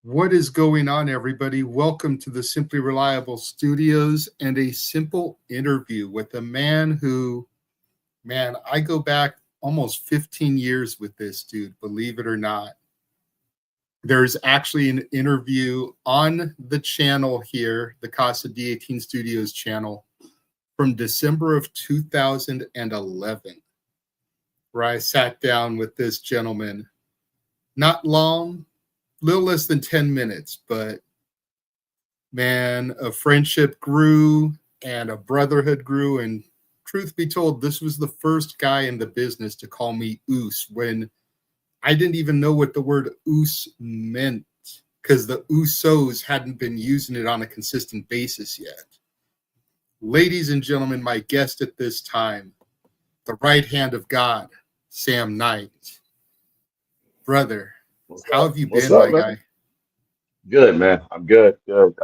What is going on, everybody? Welcome to the Simply Reliable Studios and a simple interview with a man who, man, I go back almost 15 years with this dude, believe it or not. There's actually an interview on the channel here, the Casa D18 Studios channel, from December of 2011, where I sat down with this gentleman. Not long, little less than 10 minutes, but man, a friendship grew and a brotherhood grew. And truth be told, this was the first guy in the business to call me Oos when I didn't even know what the word Oos meant because the Usos hadn't been using it on a consistent basis yet. Ladies and gentlemen, my guest at this time, the right hand of God, Sam Knight. Brother, how have you What's been, up, my man? guy? Good, man. I'm good. Good.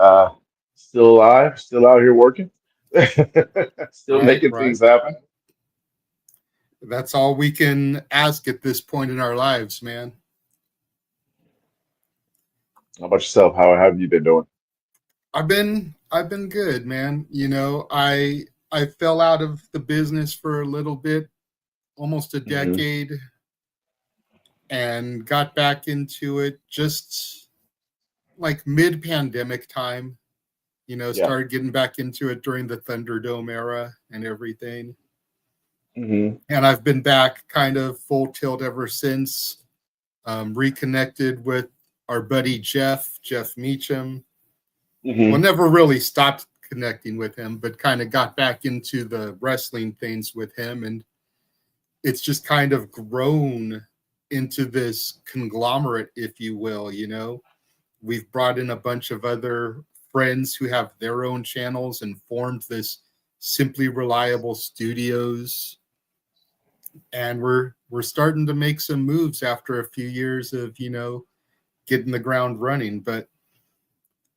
Still alive. Still out here working. Still Right, making right. things happen. That's all we can ask at this point in our lives, man. How about yourself? How have you been doing? I've been good, man. I fell out of the business for a little bit, almost a Hmm. decade, and got back into it just like mid-pandemic time. Yeah. Started getting back into it during the Thunderdome era and everything. Hmm. And I've been back kind of full tilt ever since. Reconnected with our buddy Jeff Meacham. Well, Hmm. never really stopped connecting with him, but kind of got back into the wrestling things with him. And it's just kind of grown into this conglomerate, if you will. We've brought in a bunch of other friends who have their own channels and formed this Simply Reliable Studios. And we're starting to make some moves after a few years of, getting the ground running. But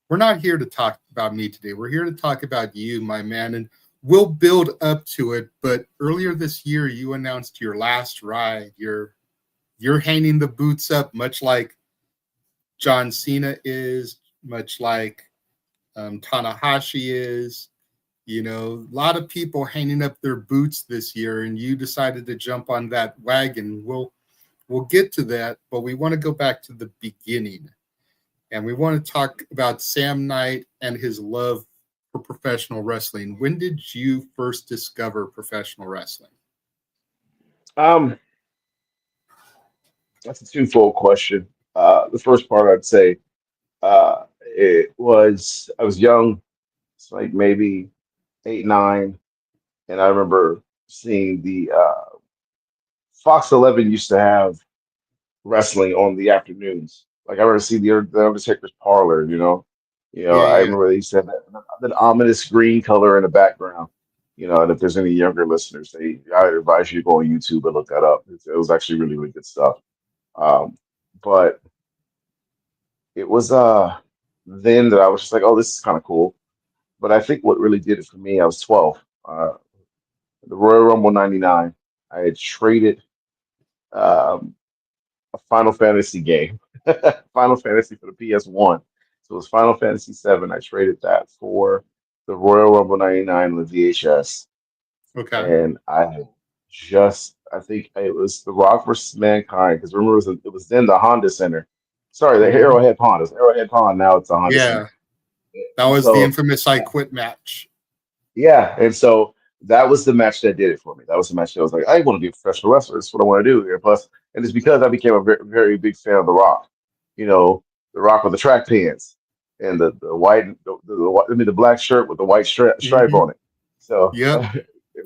we're not here to talk about me today. We're here to talk about you, my man, and we'll build up to it. But earlier this year, you announced your last ride. You're hanging the boots up, much like John Cena is, much like Tanahashi is. A lot of people hanging up their boots this year, and you decided to jump on that wagon. We'll get to that, but we want to go back to the beginning. And we want to talk about Sam Knight and his love for professional wrestling. When did you first discover professional wrestling? Um, that's a twofold question. The first part I'd say it was I was young. It's like maybe 8, 9, and I remember seeing the Fox 11 used to have wrestling on the afternoons. Like I remember seeing the Undertaker's parlor. Yeah, I yeah. remember they said that ominous green color in the background. And if there's any younger listeners, I advise you to go on YouTube and look that up. It was actually really really good stuff. Um, but it was then that I was just like, oh, this is kind of cool. But I think what really did it for me, I was 12. The Royal Rumble '99. I had traded um, a Final Fantasy game, Final Fantasy for the PS1. So it was Final Fantasy 7. I traded that for the Royal Rumble '99 with VHS, Okay. and I had I think it was The Rock versus Mankind because remember it was then the Honda Center. Sorry, the Mhm. Arrowhead Pond. It's Arrowhead Pond now. It's the Honda Yeah, Center. that And was the so infamous I Quit match. yeah, and so that was the match that did it for me. That was the match that was like, I want to be a professional wrestler. That's what I want to do here. Plus, and it's because I became a very, very big fan of The Rock. You know, The Rock with the track pants and the white, I mean, the black shirt with the white stripe Hmm. on it. So Yep. it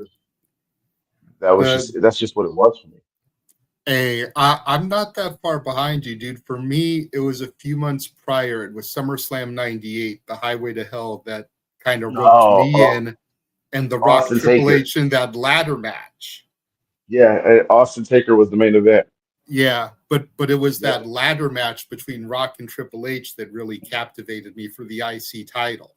was, that's just what it was for me. I'm not that far behind you, dude. For me, it was a few months prior. It was SummerSlam '98, the Highway to Hell, that kind of roped No, me in, and The Rock Austin Triple Taker. H in that ladder match. Yeah, Austin Taker was the main event. Yeah, but it was that Yep. ladder match between Rock and Triple H that really captivated me for the IC title.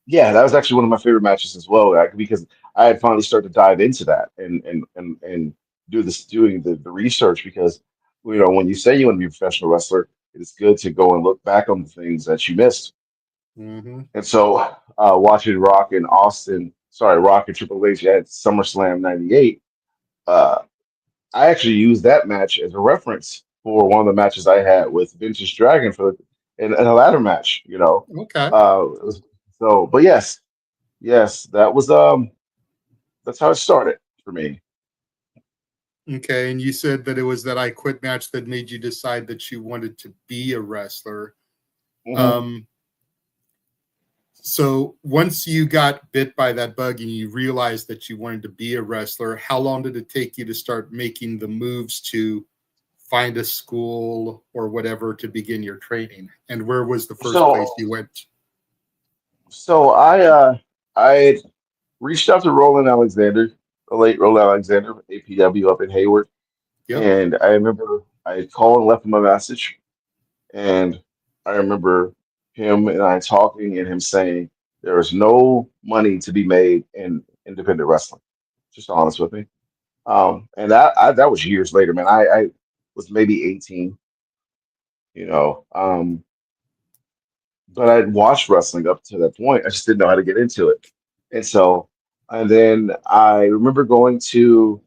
Yeah, that was actually one of my favorite matches as well, because I had finally started to dive into that and doing the research because when you say you want to be a professional wrestler, it's good to go and look back on the things that you missed. Hmm. And so, watching Rock and Austin, sorry, Rock and Triple H at SummerSlam '98, uh, I actually used that match as a reference for one of the matches I had with Vintage Dragon in a ladder match. Okay. So, but yes, that's how it started for me. Okay. And you said that it was that I Quit match that made you decide that you wanted to be a wrestler. Hmm. Um, so once you got bit by that bug and you realized that you wanted to be a wrestler, how long did it take you to start making the moves to find a school or whatever to begin your training? And where was the first place So, you went? so I reached out to Roland Alexander, the late Roland Alexander, APW up in Hayward, Yep. and I remember I called and left him a message, and I remember him and I talking and him saying there is no money to be made in independent wrestling. Just honest with me. And that was years later, man. I was maybe 18, you know. But I'd watched wrestling up to that point. I just didn't know how to get into it. And so, and then I remember going to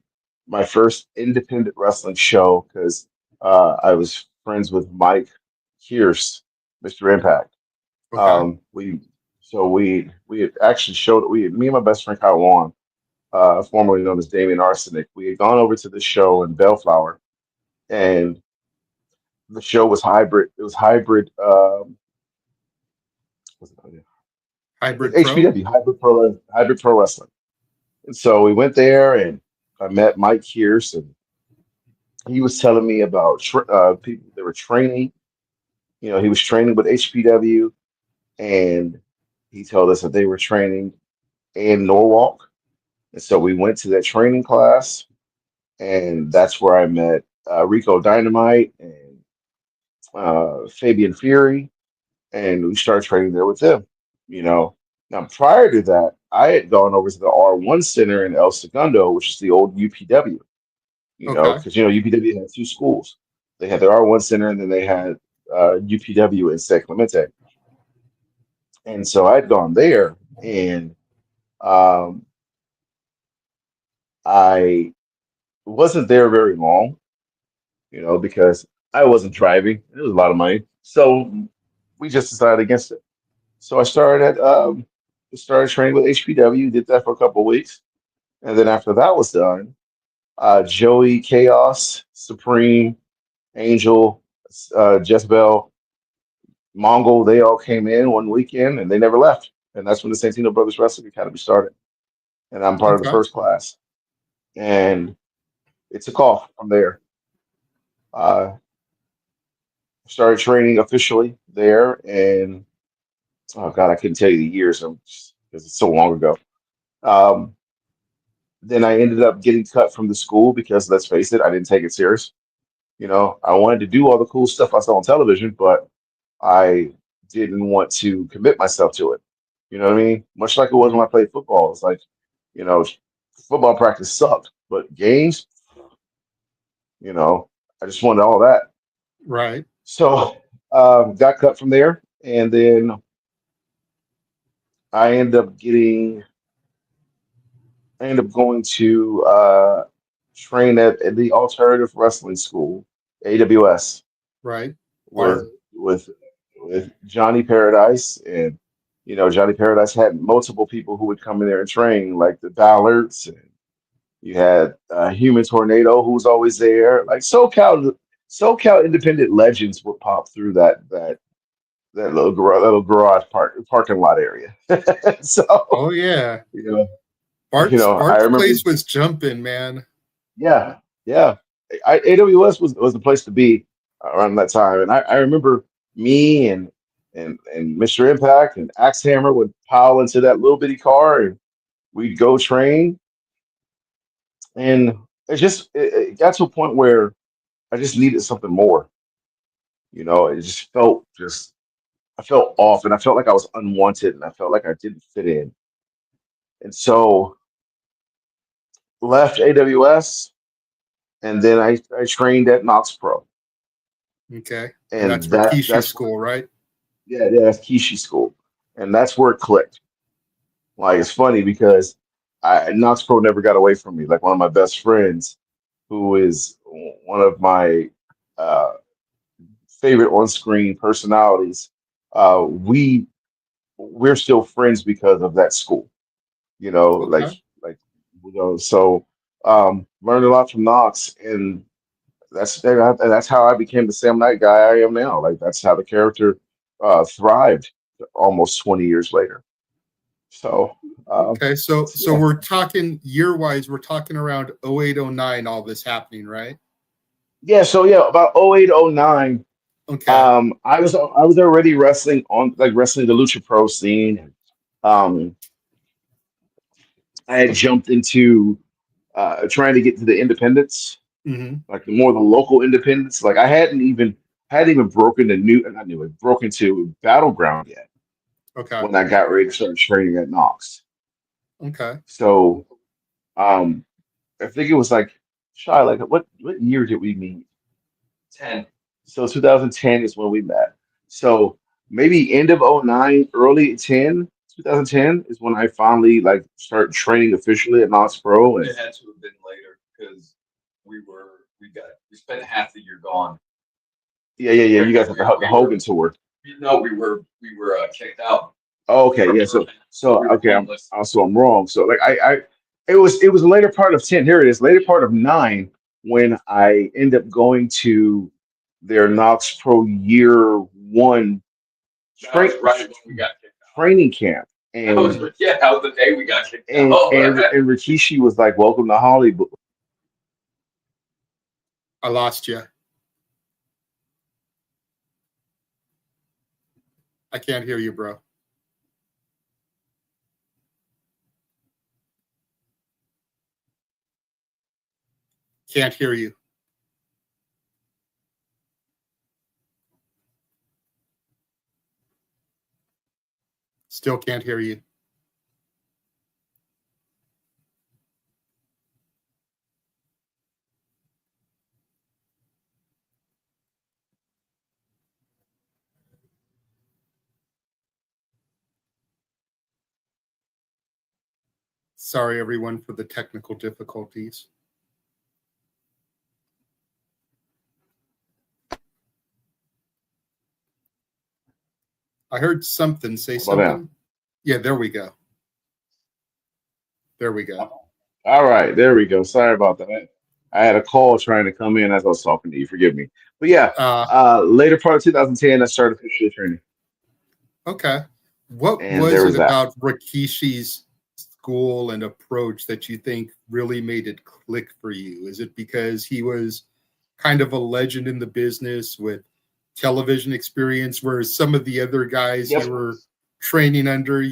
my first independent wrestling show because I was friends with Mike Pierce, Mr. Impact. Okay. We we had actually showed me and my best friend Kyle Long, formerly known as Damien Arsenic. We had gone over to the show in Bellflower, and the show was hybrid. It was hybrid. What's it called? Hybrid Pro. HPW, Hybrid Pro Wrestling. And so we went there, and I met Mike Pierce, and he was telling me about people that were training. He was training with HPW, and he told us that they were training in Norwalk. And so we went to that training class, and that's where I met Rico Dynamite and Fabian Fury, and we started training there with them. You know, now prior to that, I had gone over to the R1 Center in El Segundo, which is the old UPW. Okay. Because UPW had two schools. They had their R1 Center, and then they had UPW in San Clemente. And so I'd gone there, and um, I wasn't there very long, because I wasn't driving. It was a lot of money, so we just decided against it. So I started training with HPW, did that for a couple of weeks. And then after that was done, Joey, Chaos, Supreme, Angel, Jezebel, Mongol, they all came in one weekend and they never left. And that's when the Santino Brothers Wrestling Academy started. And I'm part of the Okay. first class. And it took off from there. Uh, Started training officially there. And oh God, I couldn't tell you the years because it's so long ago. Um, Then I ended up getting cut from the school because let's face it, I didn't take it serious. I wanted to do all the cool stuff I saw on television, but I didn't want to commit myself to it. You know what I mean? Much like it was when I Mhm. played football. It's like, you know, football practice sucked, but games, you know, I just wanted all that. Right. So got cut from there, and then I ended up getting, I ended up going to train at the Alternative Wrestling School, AWS, Right. with Our with with Johnny Paradise, and Johnny Paradise had multiple people who would come in there and train, like the Ballards, and you had Human Tornado who was always there. Like SoCal independent legends would pop through that little garage parking lot area. So Oh yeah. you know I Bart's remember. place was jumping, man. Yeah, yeah. AWS was the place to be around that time, and I remember me and Mr. Impact and Axe Hammer would pile into that little bitty car, and we'd go train, and it got to a point where I just needed something more. It just I felt off, and I felt like I was unwanted, and I felt like I didn't fit in, and so left AWS, and then I trained at Knox Pro. Okay. And and that's Rikishi's that's school, right? yeah, that's Kishi School, and that's where it clicked. Like it's funny because Knox Pro never got away from me. Like one of my best friends, who is one of my uh, favorite on-screen personalities, we we're still friends because of that school. You know, Okay. so learned a lot from Knox, and that's how I became the Sam Knight guy I am now. Like that's how the character thrived almost 20 years later. So Okay. So yeah, we're talking year wise, we're talking around 0809, all this happening, right? so yeah, about 08, 09, Okay. I was already wrestling on like wrestling the Lucha Pro scene. Um, I had jumped into trying to get to the independents, Hmm. like the more the local independents. Like I hadn't even broken the new, not new, it broken to Battleground yet Okay. when I got ready to start training at Knox. Okay. So um, I think it was like shy. Like what year did we meet? 10. So 2010 is when we met. So maybe end of '09, early 2010 is when I finally like started training officially at Knox Pro. And It had to have been later because we spent half the year gone. yeah. You guys have the We Hogan were tour. no, we were kicked out Oh, okay, yeah. from So we were okay, homeless. I'm wrong. So like it was the later part of 10. Here it is, later part of 9 when I end up going to their Knox Pro year one That train was right when we got kicked out. training camp. That was the day we got kicked And out. and Rikishi was like, "Welcome to Hollywood." I lost you. I can't hear you, bro. Can't hear you. Still can't hear you. Sorry, everyone, for the technical difficulties. I heard something say How about now? something. Yeah, there we go. There we go. All right, there we go. Sorry about that. I had a call trying to come in as I was talking to you. Forgive me. But yeah, Uh, later part of 2010, I started officially training, okay. What and there was was it that. about Rikishi's school and approach that you think really made it click for you? Is it because he was kind of a legend in the business with television experience, whereas some of the other guys Yes. you were training under,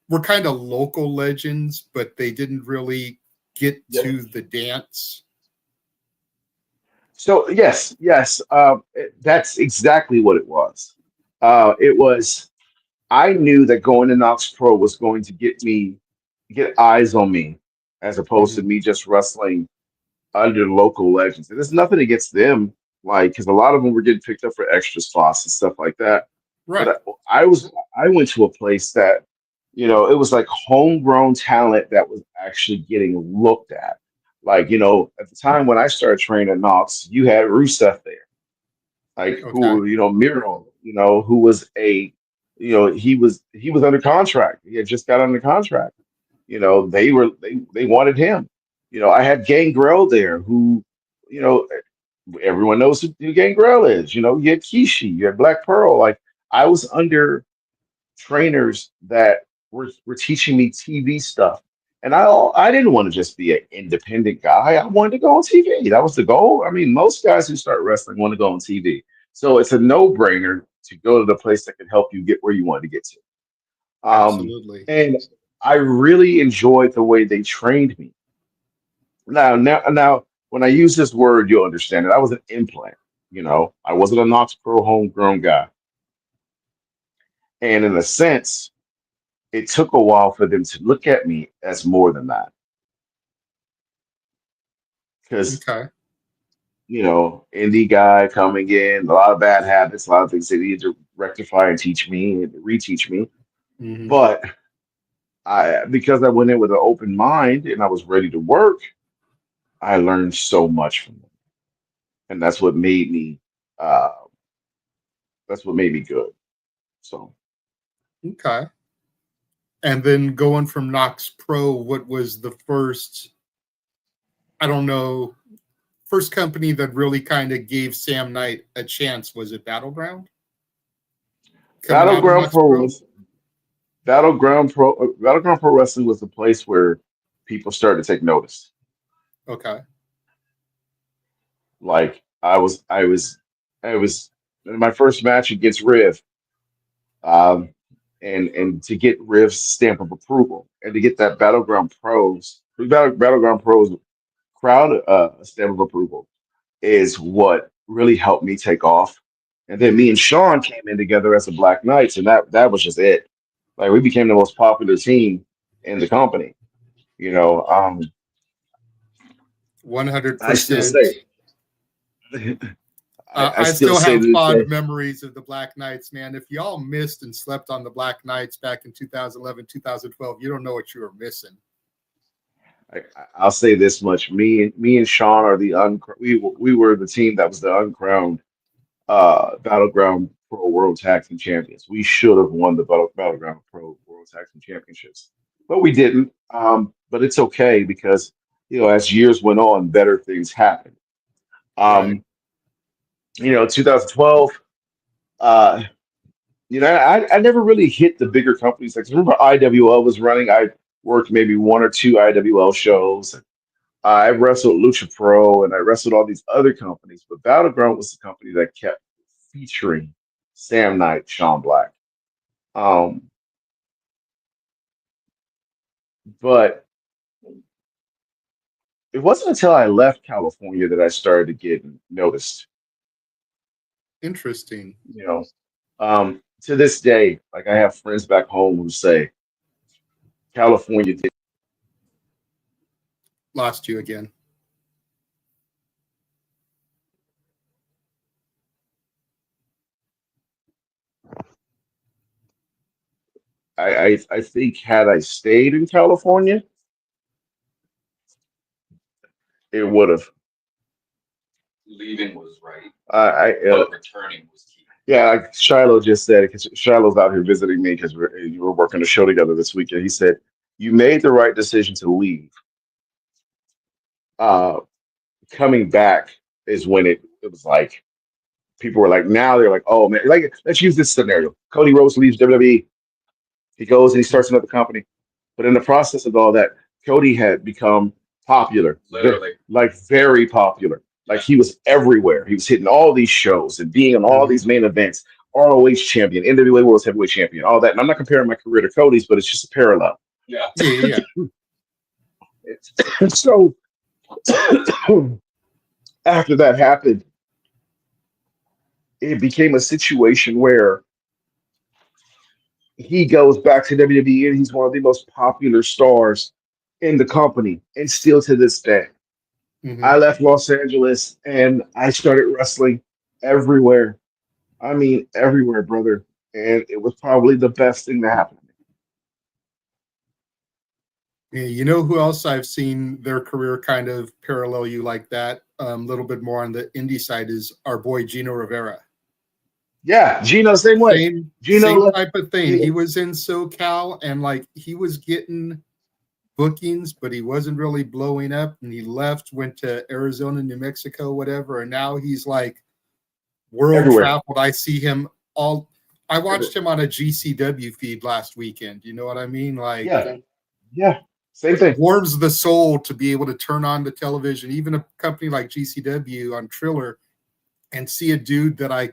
were kind of local legends, but they didn't really get Yep. to the dance? So yes, that's exactly what it was. It was. I knew that going to Knox Pro was going to get eyes on me, as opposed to Mhm. me just wrestling under local legends. And there's nothing against them, like because a lot of them were getting picked up for extra spots and stuff like that. But Right. I went to a place that, it was like homegrown talent that was actually getting looked at. Like, at the time when I started training at Knox, you had Rusev there, like Okay. who, Miro, who was he was under contract. He had just got under contract. They wanted him. I had Gangrel there, who, you know, everyone knows who Gangrel is. You had Kishi, you had Black Pearl. Like I was under trainers that were teaching me TV stuff. And I didn't want to just be an independent guy. I wanted to go on TV. That was the goal. I mean, most guys who start wrestling want to go on TV. So it's a no-brainer to go to the place that can help you get where you want to get to. Absolutely. And I really enjoyed the way they trained me. Now, when I use this word, you'll understand it. I was an implant. I wasn't a Knox Pro homegrown guy. And in a sense, it took a while for them to look at me as more than that. Because Okay. indie guy coming in, a lot of bad habits, a lot of things they needed to rectify and teach me and reteach me. Mhm. But because I went in with an open mind and I was ready to work, I learned so much from them, and uh, that's what made me good. So Okay. And then going from Knox Pro, what was the first, I don't know, first company that really kind of gave Sam Knight a chance? Was it Battleground? Coming out of Battleground Knox Pro Pro? was Battleground Pro Wrestling was the place where people started to take notice. Okay. Like I was in my first match against Riv, um, and to get Riv's stamp of approval, and to get that Battleground Pros crowd stamp of approval is what really helped me take off. And then me Mhm. and Sean came in together as the Black Knights, and that was just it. Like we became the most popular team in the company. You know, I still 100%. say, I I still still say have to this fond day, memories of the Black Knights, man. If y'all missed and slept on the Black Knights back in 2011, 2012, you don't know what you were missing. I'll say this much: me and Sean are we were the team that was the uncrowned Battleground Pro World Tag Team Champions. We should have won the Battleground Pro World Tag Team Championships, but we didn't. But it's okay because as years went on, better things happened. Right. Um, 2012. Uh, I never really hit the bigger companies. Like remember, IWL was running. I worked maybe one or two IWL shows. I wrestled Lucha Pro and I wrestled all these other companies, but Battleground was the company that kept featuring Sam Knight, Sean Black. Um, but it wasn't until I left California that I started to get noticed. Interesting. You know, to this day, like I have friends back home who say California did. Lost you again. I think had I stayed in California, it would have. Leaving was right, I but returning was key. Yeah, like Shiloh just said, because Shiloh's out here visiting me because we're working a show together this weekend. He said, "You made the right decision to leave. Uh, Coming back is when it was like people were like, now they're like, oh man, like let's use this scenario. Cody Rhodes leaves WWE. He goes and he starts another company. But in the process of all that, Cody had become popular, Literally. like very popular. Like he was everywhere. He was hitting all these shows and being on all Mhm. these main events. ROH champion, NWA World Heavyweight Champion, all that. And I'm not comparing my career to Cody's, but it's just a parallel. Yeah. Yeah, yeah, So after that happened, it became a situation where he goes back to WWE and he's one of the most popular stars in the company, and still to this day. yeah. Hmm. I left Los Angeles and I started wrestling everywhere. I mean, everywhere, brother. And it was probably the best thing to happen to me. Yeah, you know who else I've seen their career kind of parallel you like that? A little bit more on the indie side is our boy Gino Rivera. Yeah, Gino, same way. Same Gino, type of thing. He Gino was in SoCal and like he was getting bookings, but he wasn't really blowing up. And he left, went to Arizona, New Mexico, whatever. And now he's like world everywhere. traveled. I see him all. I Everywhere. watched him on a GCW feed last weekend. You know what I mean? Like Yeah, yeah, same thing. warms the soul to be able to turn on the television, even a company like GCW on Triller, and see a dude that I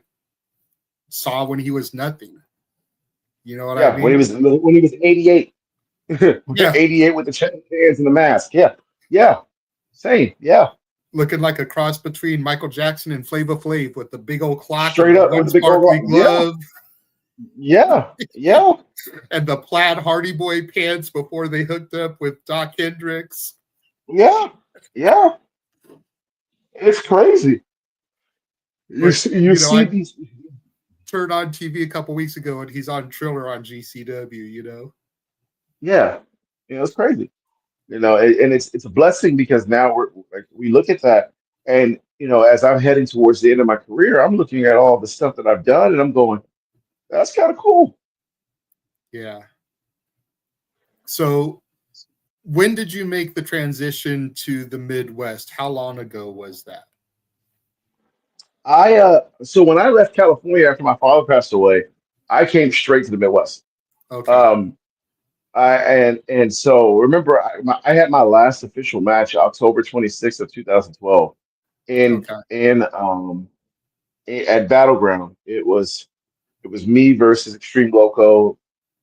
saw when he was nothing. You know what I Yeah, when he mean? was 88. Yeah, 88 with the check hands and the mask. Yeah, yeah, same. Yeah, looking like a cross between Michael Jackson and Flava Flav with the big old clock and straight the up with one the big old sparkly yeah, glove yeah, yeah, and the plaid Hardy Boy pants before they hooked up with Doc Hendricks. yeah, yeah. It's crazy. But you see I these. turned on TV a couple weeks ago and he's on Triller on GCW. Yeah, it's crazy. And it's a blessing because now we're like we look at that, and as I'm heading towards the end of my career, I'm looking at all the stuff that I've done, and I'm going, that's kind of cool. Yeah. So when did you make the transition to the Midwest? How long ago was that? So when I left California after my father passed away, I came straight to the Midwest. Okay. Um, and so remember, I had my last official match October 26th of 2012 in Okay. at Battleground. It was me versus Extreme Loco,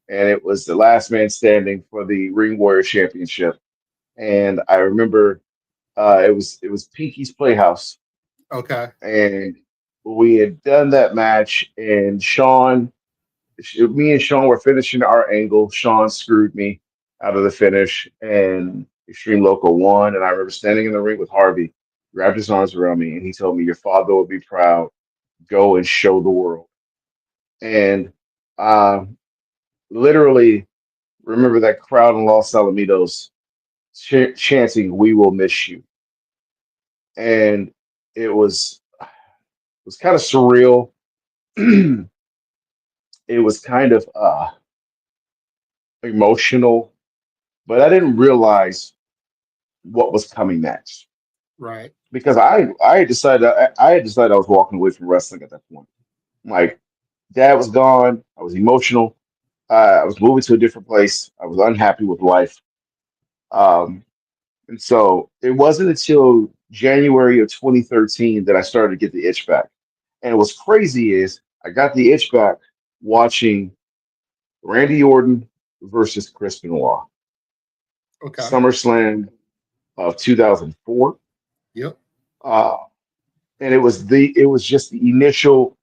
and it was the last man standing for the Ring Warrior Championship. And I remember it was Pinky's Playhouse, Okay. and we had done that match, and me and Sean were finishing our angle. Sean screwed me out of the finish, and Extreme Local won. And I remember standing in the ring with Harvey, grabbed his arms around me, and he told me, "Your father will be proud. Go and show the world." And uh, literally remember that crowd in Los Alamitos chanting, "We will miss you." And it was kind of surreal. It was kind of emotional, but I didn't realize what was coming next Right. because I had decided I was walking away from wrestling at that point. Like dad was gone, I was emotional. I was moving to a different place. I was unhappy with life. Um, and so it wasn't until January of 2013 that I started to get the itch back. And what's crazy is I got the itch back watching Randy Orton versus Chris Benoit, Okay. SummerSlam of 2004. Yep. Uh, and it was just the initial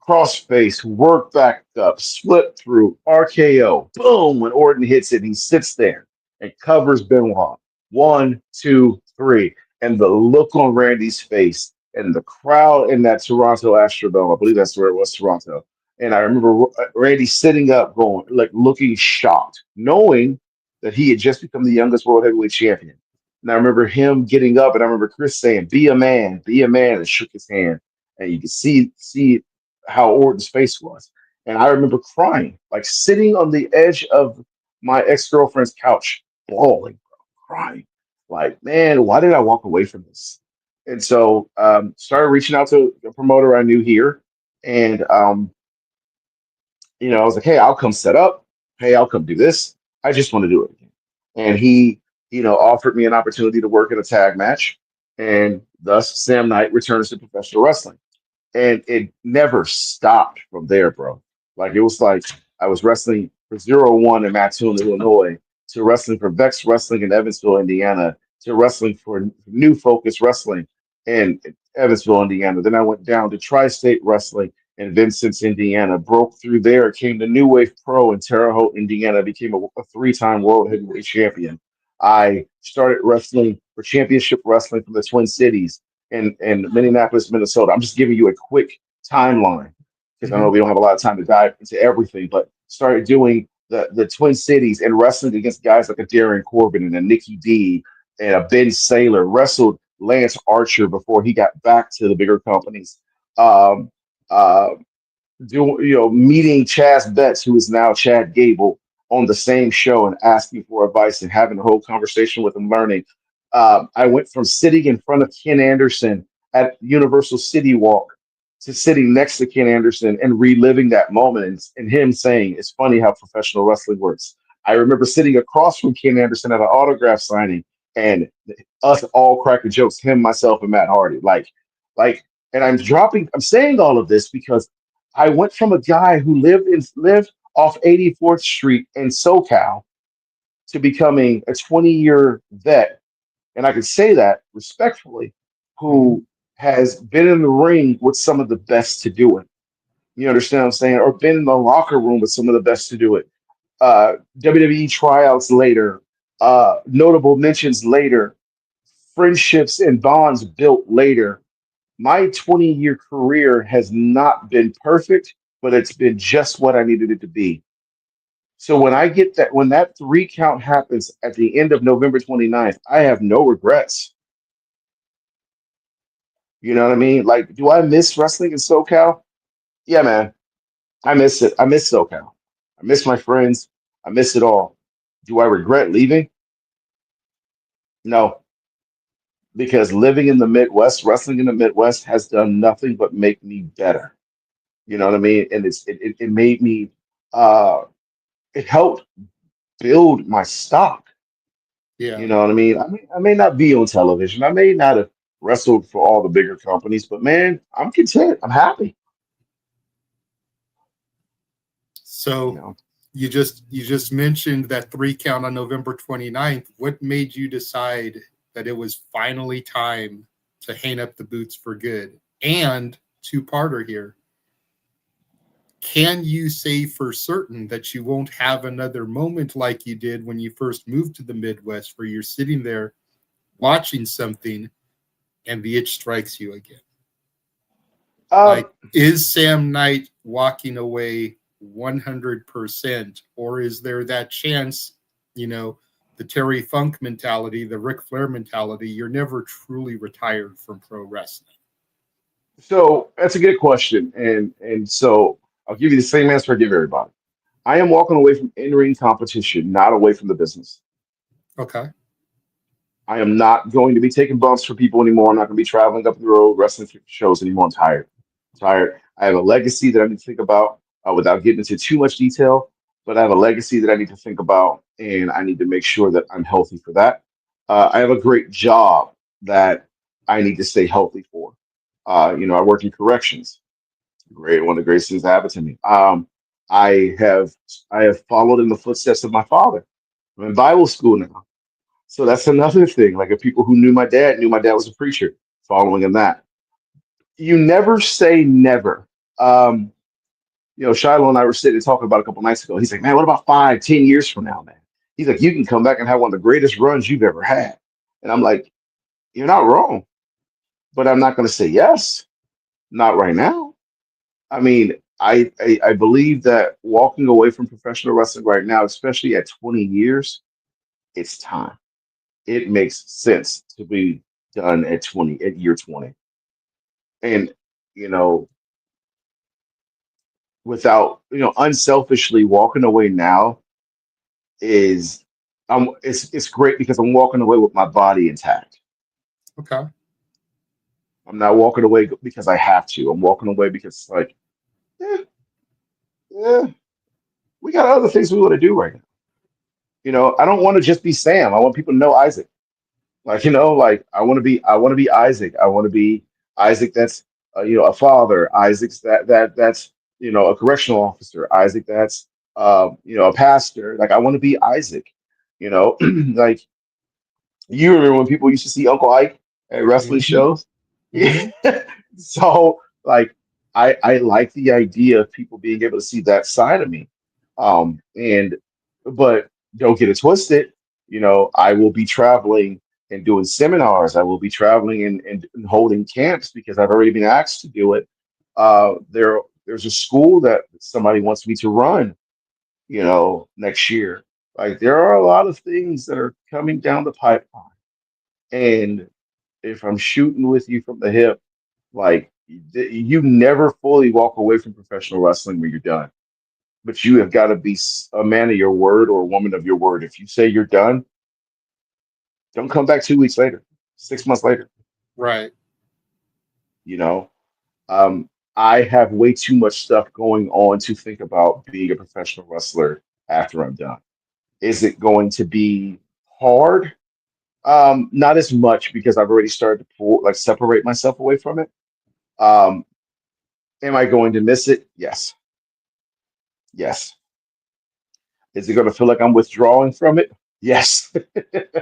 crossface, work back up, slip through, RKO, boom. When Orton hits it, he sits there and covers Benoit. One, two, three. And the look on Randy's face and the crowd in that Toronto Astrodome, I believe that's where it was, Toronto. And I remember Randy sitting up, going, like looking shocked, knowing that he had just become the youngest world heavyweight champion. And I remember him getting up, and I remember Chris saying, be a man," and shook his hand. And you could see how Orton's face was. And I remember crying, like sitting on the edge of my ex-girlfriend's couch, bawling, crying. Like, man, why did I walk away from this? And so started reaching out to a promoter I knew here. And I was like, hey, I'll come set up. Hey, I'll come do this. I just want to do it again. And he, offered me an opportunity to work in a tag match. And thus Sam Knight returns to professional wrestling, and it never stopped from there, bro. Like it was like I was wrestling for 0-1 in Mattoon, Illinois, to wrestling for Vex Wrestling in Evansville, Indiana, to wrestling for New Focus Wrestling in Evansville, Indiana. Then I went down to Tri-State Wrestling in Vincent, Indiana, broke through there, came to New Wave Pro in Terre Haute, Indiana, became a three-time world heavyweight champion. I started wrestling for Championship Wrestling from the Twin Cities in Minneapolis, Minnesota. I'm just giving you a quick timeline because I know Hmm. we don't have a lot of time to dive into everything, but started doing the Twin Cities and wrestling against guys like a Darren Corbin and a Nikki D and a Ben Saylor. Wrestled Lance Archer before he got back to the bigger companies. Um, uh, meeting Chaz Betts, who is now Chad Gable, on the same show and asking for advice and having a whole conversation with him, learning. I went from sitting in front of Ken Anderson at Universal City Walk to sitting next to Ken Anderson and reliving that moment, and him saying, "It's funny how professional wrestling works." I remember sitting across from Ken Anderson at an autograph signing and us all cracking jokes, him, myself, and Matt Hardy. And I'm saying all of this because I went from a guy who lived off 84th Street in SoCal to becoming a 20-year vet, and I can say that respectfully, Hmm. who has been in the ring with some of the best to do it. You understand what I'm saying? Or been in the locker room with some of the best to do it. WWE tryouts later, notable mentions later, friendships and bonds built later. my 20-year career has not been perfect, but it's been just what I needed it to be. So when that 3 count happens at the end of November 29th, I have no regrets. You know what I mean? Like, do I miss wrestling in SoCal? Yeah, man. I miss it. I miss SoCal. I miss my friends. I miss it all. Do I regret leaving? No, because living in the Midwest, wrestling in the Midwest has done nothing but make me better. You know what I mean? And it made me uh it helped build my stock. Yeah. You know what I mean? I may not be on television. I may not have wrestled for all the bigger companies, but man, I'm content. I'm happy. You So know. you just mentioned that 3 count on November 29th. What made you decide that it was finally time to hang up the boots for good? And two-parter here. Can you say for certain that you won't have another moment like you did when you first moved to the Midwest, where you're sitting there watching something and the itch strikes you again? Um, Like, is Sam Knight walking away 100%, or is there that chance, the Terry Funk mentality, the Ric Flair mentality, you're never truly retired from pro wrestling? so that's a good question, and so I'll give you the same answer I give everybody. I am walking away from in-ring competition, not away from the business. Okay. I am not going to be taking bumps for people anymore. I'm not going to be traveling up the road wrestling shows anymore. I'm tired. I'm tired. I have a legacy that I need to think about without getting into too much detail, but I have a legacy that I need to think about, and I need to make sure that I'm healthy for that. I have a great job that I need to stay healthy for. I work in corrections. Great, one of the greatest things that happened to me. I have I have followed in the footsteps of my father. I'm in Bible school now. So that's another thing. Like if people who knew my dad was a preacher, following in that. You never say never. Um, Shiloh and I were sitting and talking about a couple nights ago. He's like, man, what about 5, 10 years from now, man? He's like, you can come back and have one of the greatest runs you've ever had. And I'm like, you're not wrong, but I'm not going to say yes. Not right now. I mean, I believe that walking away from professional wrestling right now, especially at 20 years, it's time. It makes sense to be done at year 20. And, you know, without, unselfishly walking away now is it's great because I'm walking away with my body intact. Okay. I'm not walking away because I have to. I'm walking away because like, yeah, yeah, we got other things we want to do right now. I don't want to just be Sam. I want people to know Isaac. Like, like I want to be Isaac. I want to be Isaac that's a father. Isaac's that's a correctional officer. Isaac that's a pastor. Like I want to be Isaac. Like you remember when people used to see Uncle Ike at wrestling Mm-hmm. shows? Yeah. Mm-hmm. So like I like the idea of people being able to see that side of me. And but don't get it twisted. I will be traveling and doing seminars. I will be traveling and holding camps because I've already been asked to do it. There's a school that somebody wants me to run, next year. Like there are a lot of things that are coming down the pipeline. And if I'm shooting with you from the hip, like you never fully walk away from professional wrestling when you're done. But you have got to be a man of your word or a woman of your word. If you say you're done, don't come back 2 weeks later, 6 months later. Right. You know, um, I have way too much stuff going on to think about being a professional wrestler after I'm done. Is it going to be hard? Not as much because I've already started to separate myself away from it. Um, am I going to miss it? Yes. Yes. Is it going to feel like I'm withdrawing from it? Yes, it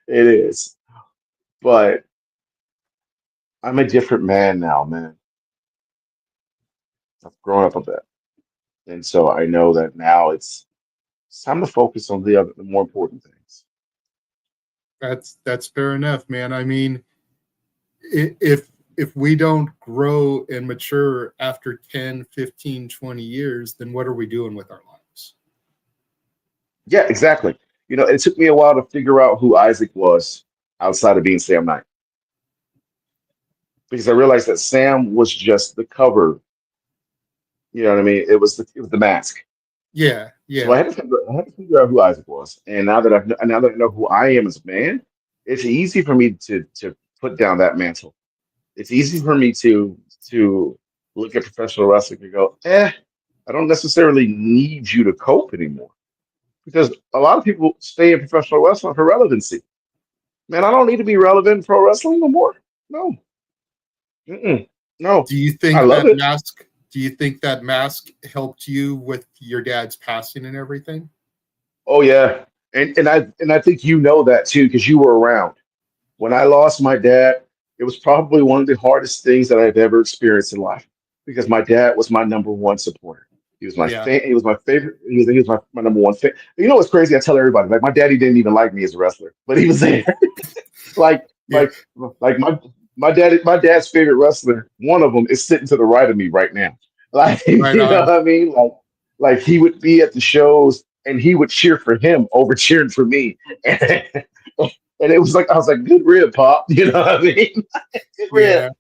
is. But I'm a different man now, man. I've grown up a bit. And so I know that now it's time to focus on the more important things. That's fair enough, man. I mean, if if we don't grow and mature after 10, 15, 20 years, then what are we doing with our lives? Yeah, exactly. You know, it took me a while to figure out who Isaac was outside of being Sam Knight, because I realized that Sam was just the cover. You know what I mean? It was the mask. Yeah, So yeah, I had to figure out who Isaac was. And now that I know who I am as a man, it's easy for me to put down that mantle. It's easy for me to look at professional wrestling and go, I don't necessarily need you to cope anymore. Because a lot of people stay in professional wrestling for relevancy. Man, I don't need to be relevant in pro wrestling no more. No. Mm-mm. No. do you I think love that it. mask helped you with your dad's passing and everything? Oh yeah. And I think you know that too, because you were around. When I lost my dad, it was probably one of the hardest things that I've ever experienced in life, because my dad was my number one supporter. Yeah, He was my favorite. He was my number one fan. You know what's crazy? I tell everybody, like, my daddy didn't even like me as a wrestler, but he was there. like yeah, like my dad's favorite wrestler, one of them is sitting to the right of me right now. Like, right you know on. what I mean? Like he would be at the shows and he would cheer for him over cheering for me. And it was like, I was like, good rib, Pop. You know what I mean? Good rib.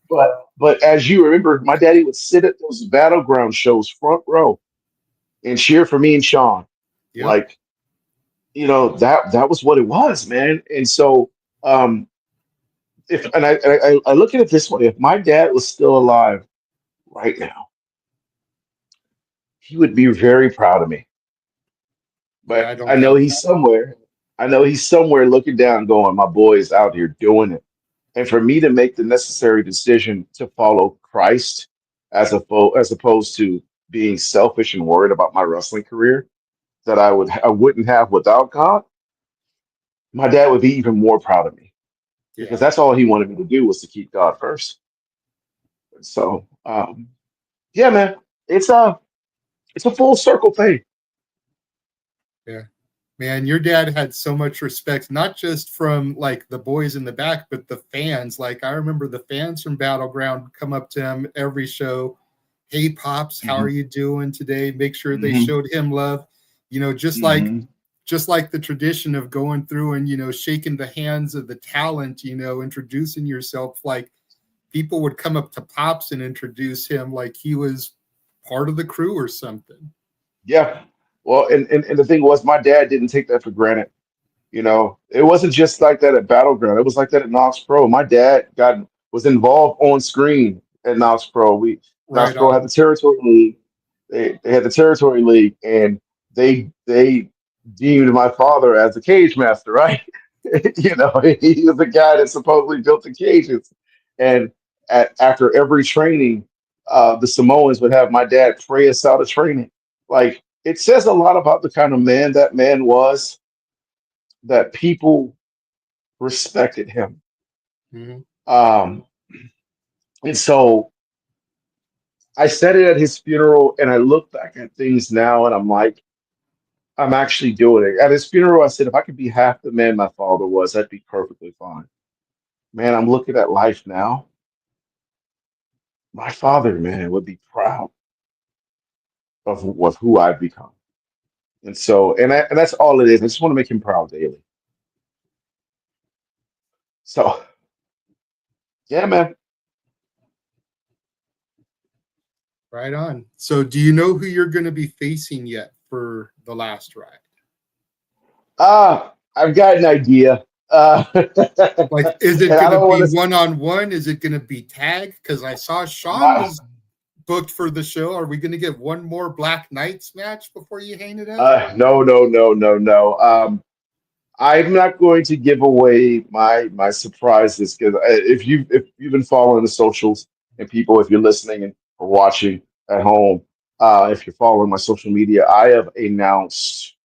Yeah, But as you remember, my daddy would sit at those battleground shows front row and cheer for me and Sean. yep, Like, that was what it was, man. And so, um if and I look at it this way: if my dad was still alive right now, he would be very proud of me. yeah. But I don't doubt that. I know he's somewhere looking down, going, "My boy is out here doing it." And for me to make the necessary decision to follow Christ, as opposed to being selfish and worried about my wrestling career that I wouldn't have without God, my dad would be even more proud of me, because Yeah, that's all he wanted me to do, was to keep God first. So, yeah, man, it's a it's a full circle thing. yeah. Man, your dad had so much respect, not just from like the boys in the back, but the fans. Like I remember the fans from Battleground come up to him every show. Hey, Pops, how are Hmm. you doing today? Make sure they Hmm. showed him love. Hmm. Just like the tradition of going through and shaking the hands of the talent, introducing yourself. Like people would come up to Pops and introduce him like he was part of the crew or something. Yeah. Well, and the thing was, my dad didn't take that for granted. It wasn't just like that at Battleground. It was like that at Knox Pro. My dad was involved on screen at Knox Pro. Knox Right Pro had on. the territory league. They had the territory league, and they deemed my father as the cage master, right? He was the guy that supposedly built the cages. And after every training, the Samoans would have my dad pray us out of training. Like, it says a lot about the kind of man that man was, that people respected him. Mhm. Um, and so I said it at his funeral, and I look back at things now, and I'm like, I'm actually doing it. At his funeral, I said, if I could be half the man my father was, that'd be perfectly fine. Man, I'm looking at life now. My father, man, would be proud of who I've become. And so, and that's all it is. I just want to make him proud daily. So, yeah, man. Right on. So, do you know who you're going to be facing yet for the last ride? I've got an idea. And Like, is it I going to don't be want to. one on one? Is it going to be tag? Because I saw Sean My, was booked for the show. Are we going to get one more Black Knights match before you hang it up? no, no, no, no, no. I'm not going to give away my surprises, because if you've been following the socials, and people, if you're listening and or watching at home, if you're following my social media, I have announced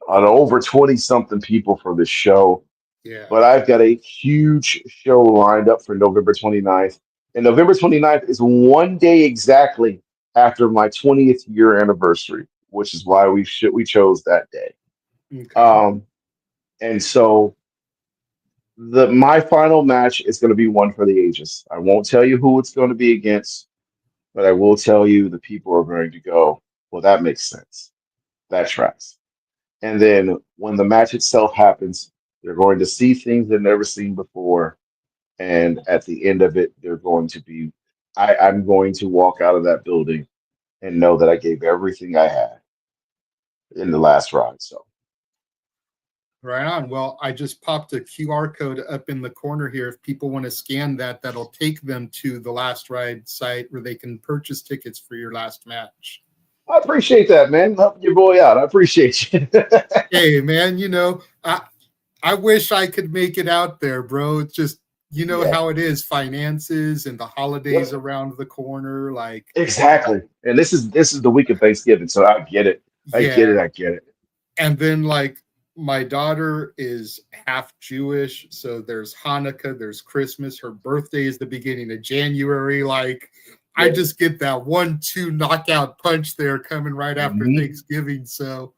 over 20 something people for this show. Yeah. But I've got a huge show lined up for November 29th. And November 29th is one day exactly after my 20th year anniversary, which is why we chose that day. Okay. Um, and so My final match is going to be one for the ages. I won't tell you who it's going to be against, but I will tell you the people are going to go, well, that makes sense. That tracks. And then when the match itself happens, they're going to see things they've never seen before. And at the end of it, they're going to be, I'm going to walk out of that building and know that I gave everything I had in the last ride. So, Right on. Well, I just popped a QR code up in the corner here. If people want to scan that, that'll take them to the Last Ride site where they can purchase tickets for your last match. I appreciate that, man. Helping your boy out. I appreciate you. Hey, man, I wish I could make it out there, bro. It's just, Yeah. how it is, finances and the holidays Yep. around the corner. Like, Exactly. And this is the week of Thanksgiving, so I get it. I get yeah. it. I get it. And then, like, my daughter is half Jewish, so there's Hanukkah, there's Christmas. Her birthday is the beginning of January. Like, I Yeah. just get that 1-2 knockout punch there coming right after Mhm. Thanksgiving. So,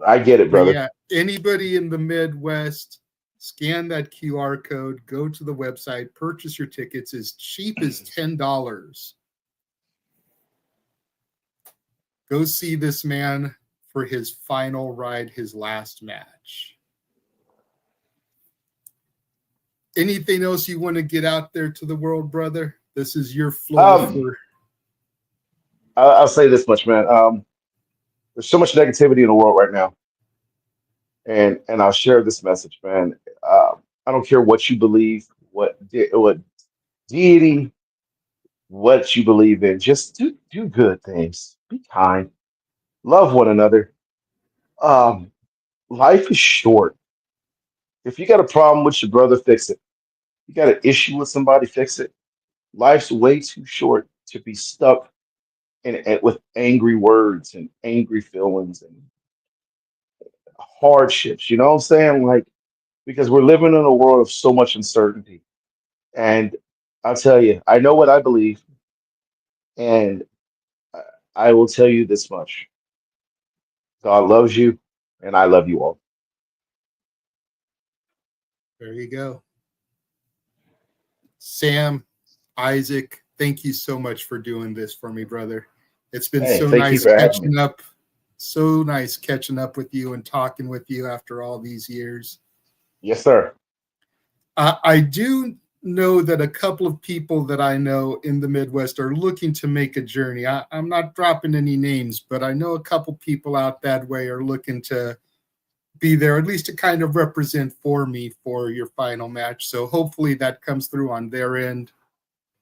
I get it, but brother. yeah, anybody in the Midwest, scan that QR code, go to the website, purchase your tickets as cheap as $10. Go see this man for his final ride, his last match. Anything else you want to get out there to the world, brother? This is your floor for. I'll say this much, man. There's so much negativity in the world right now, and I'll share this message, man. I don't care what you believe, what deity, what you believe in. Just do good things. Be kind. Love one another. Um, Life is short. If you got a problem with your brother, fix it. You got an issue with somebody, fix it. Life's way too short to be stuck in with angry words and angry feelings and hardships. You know what I'm saying? Like, because we're living in a world of so much uncertainty. And I'll tell you, I know what I believe, and I I will tell you this much. God loves you, and I love you all. There you go. Sam, Isaac, thank you so much for doing this for me, brother. It's been Hey, so thank you nice for having me. catching up. So nice catching up with you and talking with you after all these years. Yes, sir. I do know that a couple of people that I know in the Midwest are looking to make a journey. I'm not dropping any names, but I know a couple people out that way are looking to be there, at least to kind of represent for me for your final match. So hopefully that comes through on their end.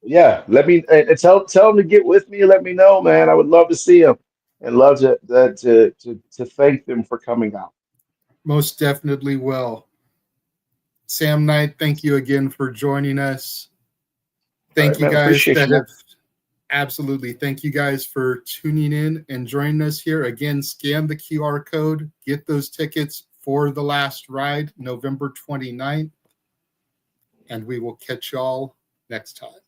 Yeah, let me and tell them to get with me and let me know, man. I would love to see them and love to thank them for coming out. Most definitely will. Sam Knight, thank you again for joining us. All Thank right, you man. guys Appreciate that you, man. have absolutely. Thank you guys for tuning in and joining us here. Again, scan the QR code, get those tickets for the last ride, November 29th, and we will catch y'all next time.